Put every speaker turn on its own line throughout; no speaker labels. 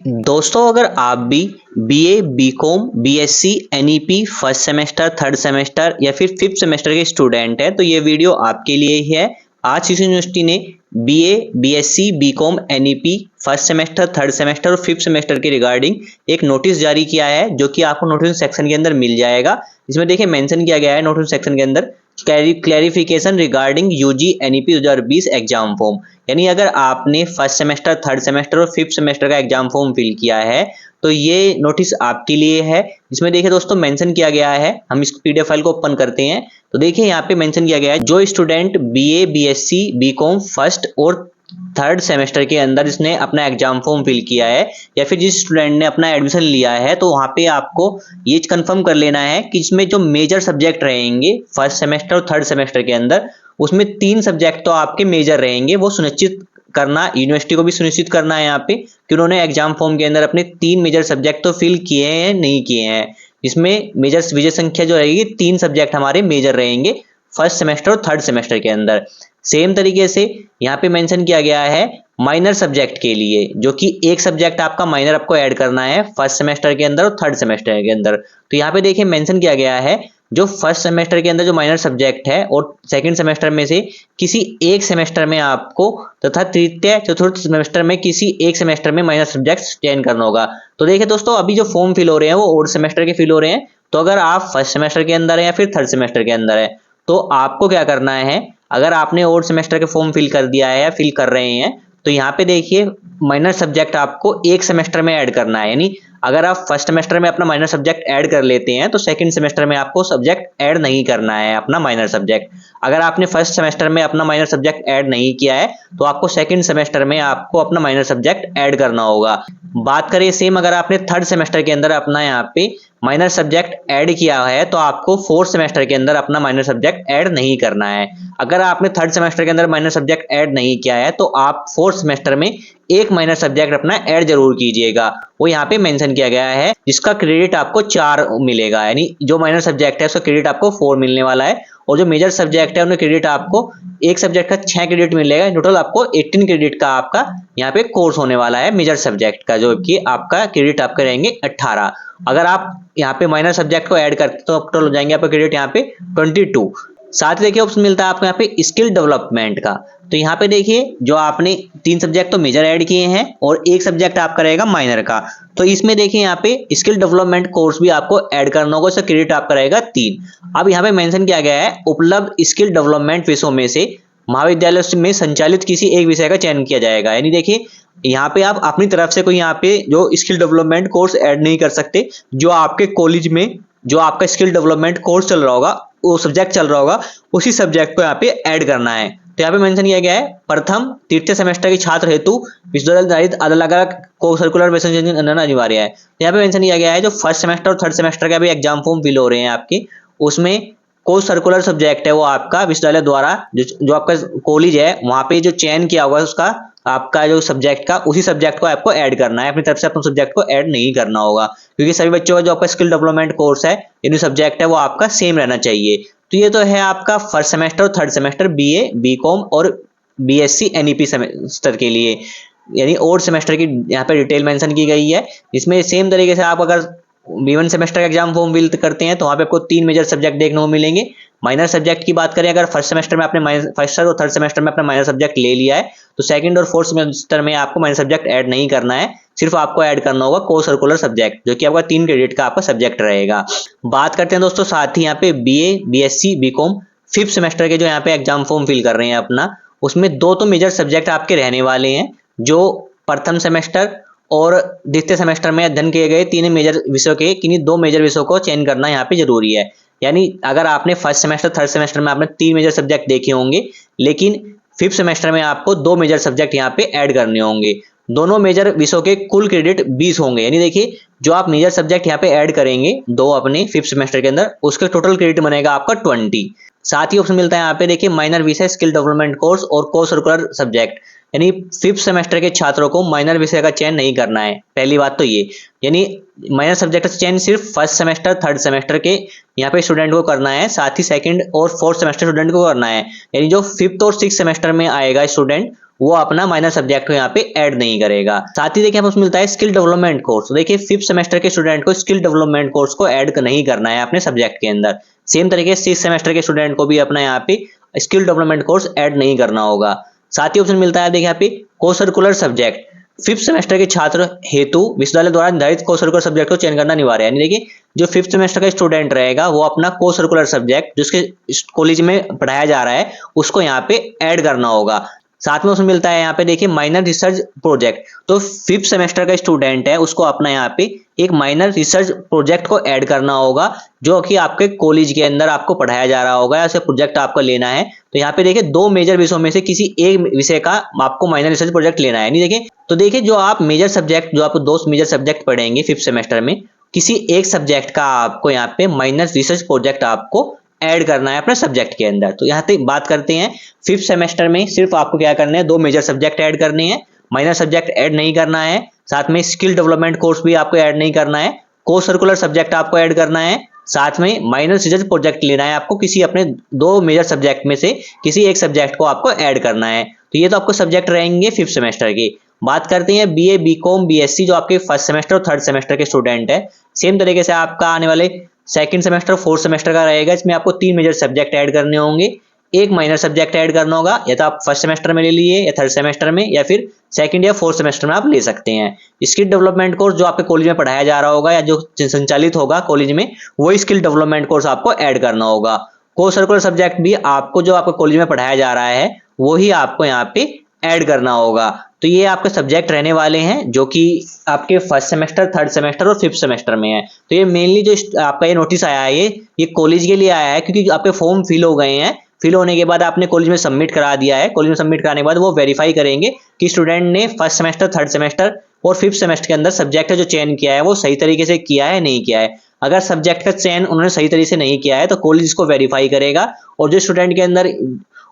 दोस्तों, अगर आप भी BA, BCom, BSc, NEP first semester, third semester या फिर फिफ्थ सेमेस्टर के स्टूडेंट हैं तो ये वीडियो आपके लिए ही है। आज शिशु यूनिवर्सिटी ने BA, BSc, BCom, NEP first semester, third semester और फिफ्थ सेमेस्टर के रिगार्डिंग एक नोटिस जारी किया है, जो कि आपको नोटिस सेक्शन के अंदर मिल जाएगा। इसमें देखिए मेंशन किया गया है नोटिस सेक्शन के अंदर clarification regarding UG NEP 2020 exam form. यानी अगर आपने फर्स्ट सेमेस्टर, थर्ड सेमेस्टर और फिफ्थ सेमेस्टर का एग्जाम फॉर्म फिल किया है तो ये नोटिस आपके लिए है। इसमें देखिए दोस्तों मेंशन किया गया है, हम इस पीडीएफ फाइल को ओपन करते हैं तो देखिए यहाँ पे मेंशन किया गया है, जो student BA, BSc, BCom first और थर्ड सेमेस्टर के अंदर जिसने अपना एग्जाम फॉर्म फिल किया है या फिर जिस स्टूडेंट ने अपना एडमिशन लिया है, तो वहां पे आपको ये कंफर्म कर लेना है कि इसमें जो मेजर सब्जेक्ट रहेंगे फर्स्ट सेमेस्टर और थर्ड सेमेस्टर के अंदर, उसमें 3 सब्जेक्ट तो आपके मेजर रहेंगे। वो सुनिश्चित करना, यूनिवर्सिटी को भी सुनिश्चित करना है यहाँ पे कि उन्होंने एग्जाम फॉर्म के अंदर अपने 3 मेजर सब्जेक्ट तो फिल किए हैं नहीं किए हैं। इसमें मेजर विजय संख्या जो रहेगी 3 सब्जेक्ट हमारे मेजर रहेंगे फर्स्ट सेमेस्टर और थर्ड सेमेस्टर के अंदर। सेम तरीके से यहाँ पे मेंशन किया गया है माइनर सब्जेक्ट के लिए, जो कि एक सब्जेक्ट आपका माइनर आपको ऐड करना है फर्स्ट सेमेस्टर के अंदर और थर्ड सेमेस्टर के अंदर। तो यहाँ पे देखिए मेंशन किया गया है जो फर्स्ट सेमेस्टर के अंदर जो माइनर सब्जेक्ट है और सेकंड सेमेस्टर में से किसी एक सेमेस्टर में आपको तथा तृतीय चतुर्थ सेमेस्टर में किसी एक सेमेस्टर में माइनर सब्जेक्ट चयन करना होगा। तो देखिए दोस्तों, अभी जो फॉर्म फिल हो रहे हैं वो ओड सेमेस्टर के फिल हो रहे हैं। तो अगर आप फर्स्ट सेमेस्टर के अंदर है या फिर थर्ड सेमेस्टर के अंदर है तो आपको क्या करना है, अगर आपने ओड सेमेस्टर के फॉर्म फिल कर दिया है या फिल कर रहे हैं तो यहाँ पे देखिए माइनर सब्जेक्ट आपको एक सेमेस्टर में ऐड करना है। यानी अगर आप फर्स्ट सेमेस्टर में अपना माइनर सब्जेक्ट ऐड कर लेते हैं तो सेकंड सेमेस्टर में आपको सब्जेक्ट ऐड नहीं करना है अपना माइनर सब्जेक्ट। अगर आपने फर्स्ट सेमेस्टर में अपना माइनर सब्जेक्ट ऐड नहीं किया है तो आपको सेकंड सेमेस्टर में आपको अपना माइनर सब्जेक्ट ऐड करना होगा। बात करें सेम, अगर आपने थर्ड सेमेस्टर के अंदर अपना यहाँ पे माइनर सब्जेक्ट ऐड किया है तो आपको फोर्थ सेमेस्टर के अंदर अपना माइनर सब्जेक्ट ऐड नहीं करना है। अगर आपने थर्ड सेमेस्टर के अंदर माइनर सब्जेक्ट ऐड नहीं किया है तो आप फोर्थ सेमेस्टर में एक माइनर सब्जेक्ट अपना ऐड जरूर कीजिएगा। वो यहाँ पे मेंशन किया गया है, जिसका क्रेडिट आपको 4 मिलेगा। यानी जो माइनर सब्जेक्ट है उसका क्रेडिट आपको 4 मिलने वाला है और जो मेजर सब्जेक्ट है उनका क्रेडिट आपको एक सब्जेक्ट का 6 क्रेडिट मिलेगा। टोटल आपको 18 क्रेडिट का आपका यहाँ पे कोर्स होने वाला है मेजर सब्जेक्ट का, जो कि आपका क्रेडिट आपके रहेंगे 18। अगर आप यहाँ पे माइनर सब्जेक्ट को ऐड करते तो टोटल हो जाएंगे आपका क्रेडिट यहाँ पे 22। साथ ही देखिए ऑप्शन मिलता है आपको यहाँ पे स्किल डेवलपमेंट का। तो यहाँ पे देखिए जो आपने 3 सब्जेक्ट तो मेजर ऐड किए हैं और एक सब्जेक्ट आपका रहेगा माइनर का, तो इसमें देखिए यहाँ पे स्किल डेवलपमेंट कोर्स भी आपको ऐड करना होगा, इसका क्रेडिट आपका रहेगा 3। अब यहाँ पे मेंशन किया गया है उपलब्ध स्किल डेवलपमेंट विषयों में से महाविद्यालय में संचालित किसी एक विषय का चयन किया जाएगा। यानी देखिए यहाँ पे आप अपनी तरफ से कोई यहाँ पे जो स्किल डेवलपमेंट कोर्स ऐड नहीं कर सकते। जो आपके कॉलेज में जो आपका स्किल डेवलपमेंट कोर्स चल रहा होगा, वो सब्जेक्ट चल रहा होगा, उसी सब्जेक्ट को यहाँ पे ऐड करना है। तो यहाँ पे मेंशन किया गया है प्रथम तृतीय सेमेस्टर के छात्र हेतु विश्वविद्यालय अलग अलग को सर्कुलर अनिवार्य है। यहाँ पे मेंशन किया गया है जो फर्स्ट सेमेस्टर और थर्ड सेमेस्टर का भी एग्जाम फॉर्म फिल हो रहे हैं आपके, उसमें कोई सर्कुलर सब्जेक्ट है वो आपका विश्वविद्यालय द्वारा जो आपका कॉलेज है वहां पे जो चयन किया होगा उसका आपका जो सब्जेक्ट का, उसी सब्जेक्ट को आपको ऐड करना है। अपनी तरफ से अपने सब्जेक्ट को ऐड नहीं करना होगा, क्योंकि सभी बच्चों का जो आपका स्किल डेवलपमेंट कोर्स है यानी सब्जेक्ट है वो आपका सेम रहना चाहिए। तो ये तो है आपका फर्स्ट सेमेस्टर और थर्ड सेमेस्टर बीए, बीकॉम और बीएससी एनईपी सेमेस्टर के लिए, यानी ओड सेमेस्टर की यहाँ पे डिटेल मेंशन की गई है। इसमें सेम तरीके से आप अगर B1 सेमेस्टर का एग्जाम फॉर्म फिल करते हैं तो वहां पे आपको 3 मेजर सब्जेक्ट देखने को मिलेंगे। माइनर सब्जेक्ट की बात करें, अगर फर्स्ट सेमेस्टर में आपने फर्स्ट और थर्ड सेमेस्टर में अपना माइनर सब्जेक्ट ले लिया है तो सेकंड और फोर्थ सेमेस्टर में आपको माइनर सब्जेक्ट ऐड नहीं करना है, सिर्फ आपको ऐड करना होगा को सर्कुलर सब्जेक्ट, जो कि आपका 3 क्रेडिट का आपका सब्जेक्ट रहेगा। बात करते हैं दोस्तों साथ ही यहाँ पे BA, BSc, BCom fifth semester के जो यहाँ पे एग्जाम फॉर्म फिल कर रहे हैं अपना, उसमें 2 तो मेजर सब्जेक्ट आपके रहने वाले हैं। जो प्रथम सेमेस्टर और द्वितीय सेमेस्टर में अध्ययन किए गए 3 मेजर विषयों के किन्हीं 2 मेजर विषयों को चयन करना यहाँ पे जरूरी है। यानी अगर आपने फर्स्ट सेमेस्टर थर्ड सेमेस्टर में आपने 3 मेजर सब्जेक्ट देखे होंगे, लेकिन फिफ्थ सेमेस्टर में आपको 2 मेजर सब्जेक्ट यहाँ पे ऐड करने होंगे। दोनों मेजर विषयों के कुल क्रेडिट 20 होंगे। यानी देखिए जो आप मेजर सब्जेक्ट यहाँ पे ऐड करेंगे 2 अपने फिफ्थ सेमेस्टर के अंदर, उसके टोटल क्रेडिट बनेगा आपका 20। साथ ही ऑप्शन मिलता है यहाँ पे देखिए माइनर विषय स्किल डेवलपमेंट कोर्स और को सर्कुलर सब्जेक्ट, यानी फिफ्थ सेमेस्टर के छात्रों को माइनर विषय का चयन नहीं करना है। पहली बात तो ये, यानी माइनर सब्जेक्ट का चयन सिर्फ फर्स्ट सेमेस्टर थर्ड सेमेस्टर के यहाँ पे स्टूडेंट को करना है, साथ ही सेकंड और फोर्थ सेमेस्टर स्टूडेंट को करना है। यानी जो फिफ्थ और सिक्स सेमेस्टर में आएगा स्टूडेंट वो अपना माइनर सब्जेक्ट को यहाँ पे ऐड नहीं करेगा। साथ ही देखिए यहाँ पे मिलता है स्किल डेवलपमेंट कोर्स। तो देखिए 5th सेमेस्टर के स्टूडेंट को स्किल डेवलपमेंट कोर्स को ऐड नहीं करना है अपने सब्जेक्ट के अंदर। सेम तरीके से 6th सेमेस्टर के स्टूडेंट को भी अपना यहाँ पे स्किल डेवलपमेंट कोर्स ऐड नहीं करना होगा। साथ ही ऑप्शन मिलता है देखिए यहाँ पे को सर्कुलर सब्जेक्ट। 5th सेमेस्टर के छात्र हेतु विश्वविद्यालय द्वारा निर्धारित को सर्कुलर सब्जेक्ट को चयन करना अनिवार्य है। यानी देखिए जो 5th सेमेस्टर का स्टूडेंट रहेगा वो अपना को सर्कुलर सब्जेक्ट जिसके कॉलेज में पढ़ाया जा रहा है उसको यहाँ पे ऐड करना होगा। साथ में उसमें मिलता है यहाँ पे देखिए माइनर रिसर्च प्रोजेक्ट। तो 5th सेमेस्टर का स्टूडेंट है उसको अपना यहाँ पे एक माइनर रिसर्च प्रोजेक्ट को ऐड करना होगा जो कि आपके कॉलेज के अंदर आपको पढ़ाया जा रहा होगा, ऐसे प्रोजेक्ट आपको लेना है। तो यहाँ पे देखिए 2 मेजर विषयों में से किसी एक विषय का आपको माइनर रिसर्च प्रोजेक्ट लेना है। नहीं देखिए तो देखिए जो आप मेजर सब्जेक्ट जो आप 2 मेजर सब्जेक्ट पढ़ेंगे 5th सेमेस्टर में, किसी एक सब्जेक्ट का आपको यहाँ पे माइनर रिसर्च प्रोजेक्ट आपको ऐड करना है अपने सब्जेक्ट के अंदर। तो यहाँ तक बात करते हैं 5th सेमेस्टर में सिर्फ आपको क्या करना है, 2 मेजर सब्जेक्ट ऐड करने हैं, माइनर सब्जेक्ट ऐड नहीं करना है। साथ में स्किल डेवलपमेंट कोर्स भी आपको ऐड नहीं करना है, को सर्कुलर सब्जेक्ट आपको ऐड करना है, साथ में माइनर रिसर्च प्रोजेक्ट लेना है आपको किसी अपने 2 मेजर सब्जेक्ट में से किसी एक सब्जेक्ट को आपको ऐड करना है। तो ये तो आपको सब्जेक्ट रहेंगे 5th सेमेस्टर के। बात करते हैं बीए बीकॉम बीएससी जो आपके 1st सेमेस्टर और 3rd सेमेस्टर के स्टूडेंट है। सेम तरीके से आपका आने वाले 2nd सेमेस्टर 4th सेमेस्टर का रहेगा। इसमें आपको 3 मेजर सब्जेक्ट ऐड करने होंगे, एक माइनर सब्जेक्ट ऐड करना होगा, या तो आप 1st सेमेस्टर में ले लिए या 3rd सेमेस्टर में या फिर 2nd या 4th सेमेस्टर में आप ले सकते हैं। स्किल डेवलपमेंट कोर्स जो आपके कॉलेज में पढ़ाया जा रहा होगा या जो संचालित होगा कॉलेज में वही स्किल डेवलपमेंट कोर्स आपको ऐड करना होगा। को सर्कुलर सब्जेक्ट भी आपको जो आपके कॉलेज में पढ़ाया जा रहा है वही आपको यहाँ पे ऐड करना होगा। तो ये आपके सब्जेक्ट रहने वाले हैं जो कि आपके 1st सेमेस्टर 3rd सेमेस्टर और 5th सेमेस्टर में है। तो ये मेनली जो आपका ये नोटिस आया है ये कॉलेज के लिए आया है क्योंकि आपके फॉर्म फिल हो गए हैं। फिल होने के बाद आपने कॉलेज में सबमिट करा दिया है। कॉलेज में सबमिट कराने के बाद वो वेरीफाई करेंगे कि स्टूडेंट ने 1st सेमेस्टर 3rd सेमेस्टर और 5th सेमेस्टर के अंदर सब्जेक्ट जो चयन किया है वो सही तरीके से किया है नहीं किया है। अगर सब्जेक्ट का चयन उन्होंने सही तरीके से नहीं किया है तो कॉलेज इसको वेरीफाई करेगा और जो स्टूडेंट के अंदर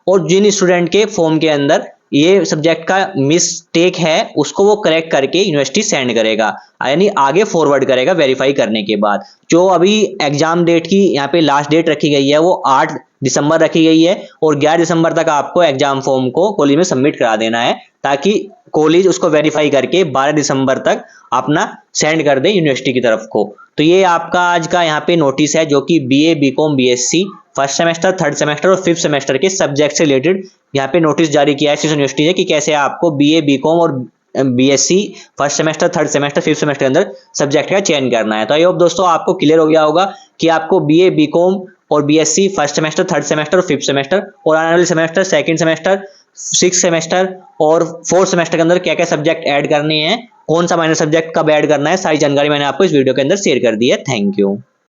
और जिन स्टूडेंट के फॉर्म के अंदर ये सब्जेक्ट का मिस्टेक है उसको वो करेक्ट करके यूनिवर्सिटी सेंड करेगा, यानी आगे फॉरवर्ड करेगा वेरीफाई करने के बाद। जो अभी एग्जाम डेट की यहाँ पे लास्ट डेट रखी गई है वो 8 दिसंबर रखी गई है और 11 दिसंबर तक आपको एग्जाम फॉर्म को कॉलेज में सबमिट करा देना है ताकि कॉलेज उसको वेरीफाई करके 12 दिसंबर तक अपना सेंड कर दे यूनिवर्सिटी की तरफ को। तो ये आपका आज का यहाँ पे नोटिस है जो कि BA BCom BSc 1st semester 3rd semester और 5th सेमेस्टर के सब्जेक्ट से रिलेटेड यहाँ पे नोटिस जारी किया है यूनिवर्सिटी ने कि कैसे आपको बीए बीकॉम और BSc 1st semester 3rd semester 5th semester के अंदर सब्जेक्ट का चयन करना है। तो आई होप दोस्तों आपको क्लियर हो गया होगा कि आपको बीए बीकॉम और BSc 1st semester 3rd semester और 5th सेमेस्टर और आने वाले semester 2nd semester 6th semester और 4th सेमेस्टर के अंदर क्या क्या सब्जेक्ट ऐड करने हैं, कौन सा माइनर सब्जेक्ट कब ऐड करना है, सारी जानकारी मैंने आपको इस वीडियो के अंदर शेयर कर दी है। Thank you.